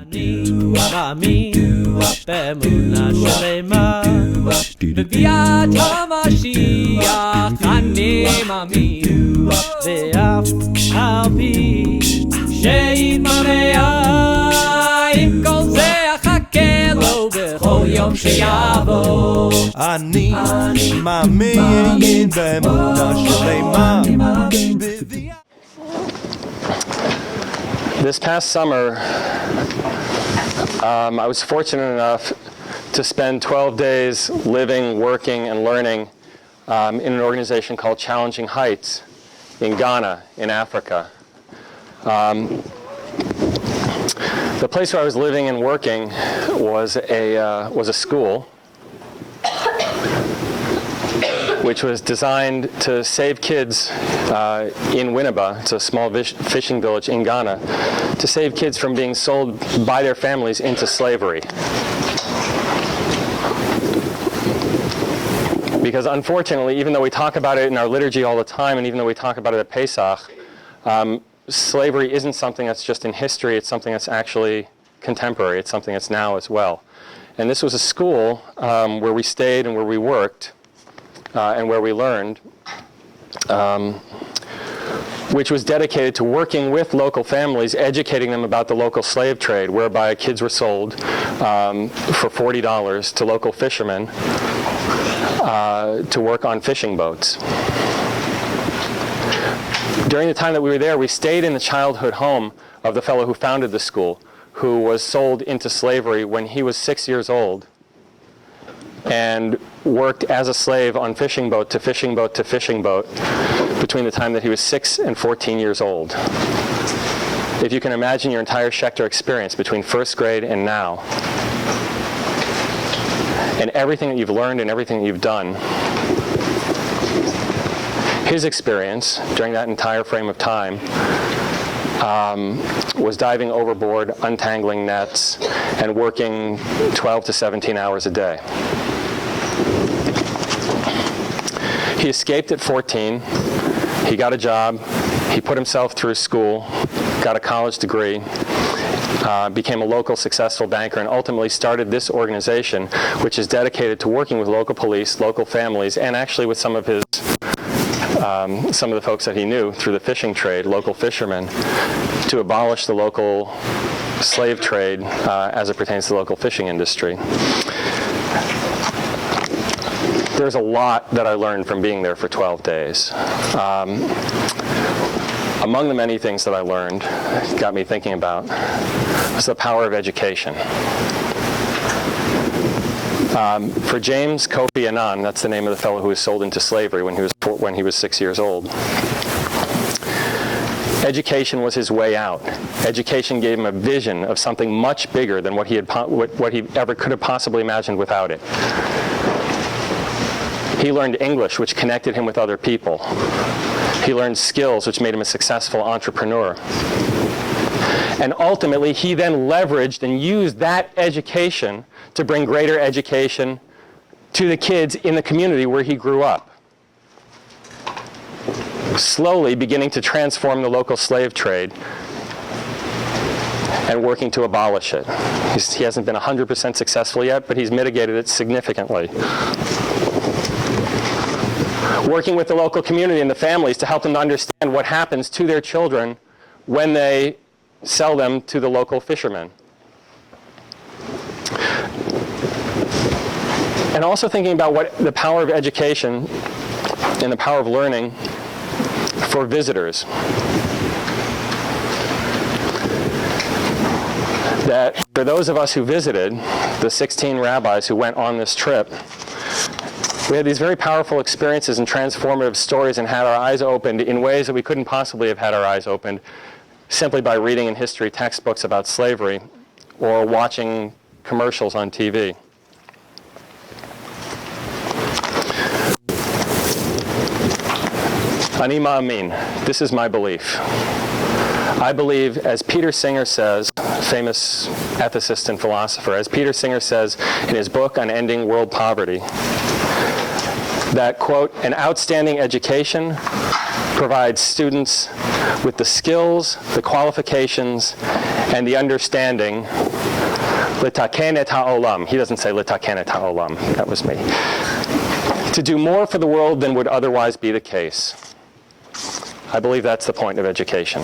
אני מאמין באמונה שלמה בביאת המשיח אני מאמין ואף על פי שיתמראה עם כל זה אחכה לו בכל יום שיבוא אני מאמין באמונה שלמה This past summer, I was fortunate enough to spend 12 days living, working, and learning in an organization called Challenging Heights in Ghana, in Africa. The place where I was living and working was a school which was designed to save kids in Winneba, it's a small fishing village in Ghana, to save kids from being sold by their families into slavery. Because unfortunately, even though we talk about it in our liturgy all the time, and even though we talk about it at Pesach, slavery isn't something that's just in history, it's something that's actually contemporary, it's something that's now as well. And this was a school where we stayed and where we worked, and where we learned, which was dedicated to working with local families, educating them about the local slave trade, whereby kids were sold for $40 to local fishermen to work on fishing boats. During the time that we were there, we stayed in the childhood home of the fellow who founded the school, who was sold into slavery when he was 6 years old, and worked as a slave on fishing boat to fishing boat to fishing boat between the time that he was 6 and 14 years old. If you can imagine your entire Schechter experience between first grade and now, and everything that you've learned and everything that you've done, his experience during that entire frame of time was diving overboard, untangling nets, and working 12 to 17 hours a day. He escaped at 14, he got a job, he put himself through school, got a college degree, became a local successful banker, and ultimately started this organization, which is dedicated to working with local police, local families, and actually with some of the folks that he knew through the fishing trade, local fishermen, to abolish the local slave trade as it pertains to the local fishing industry. There's a lot that I learned from being there for 12 days. Among the many things that I learned, got me thinking about, was the power of education. For James Kofi Annan, that's the name of the fellow who was sold into slavery when he was 6 years old. Education was his way out. Education gave him a vision of something much bigger than what he ever could have possibly imagined without it. He learned English, which connected him with other people. He learned skills, which made him a successful entrepreneur. And ultimately, he then leveraged and used that education to bring greater education to the kids in the community where he grew up, slowly beginning to transform the local slave trade and working to abolish it. He hasn't been 100% successful yet, but he's mitigated it significantly. Working with the local community and the families to help them to understand what happens to their children when they sell them to the local fishermen. And also thinking about what the power of education and the power of learning for visitors. That for those of us who visited, the 16 rabbis who went on this trip, we had these very powerful experiences and transformative stories and had our eyes opened in ways that we couldn't possibly have had our eyes opened simply by reading in history textbooks about slavery or watching commercials on TV. Ani ma'amin. This is my belief. I believe, as Peter Singer says, famous ethicist and philosopher, as Peter Singer says in his book on ending world poverty, that, quote, an outstanding education provides students with the skills, the qualifications, and the understanding, litaken et ha'olam. He doesn't say litaken et ha'olam. That was me. To do more for the world than would otherwise be the case. I believe that's the point of education.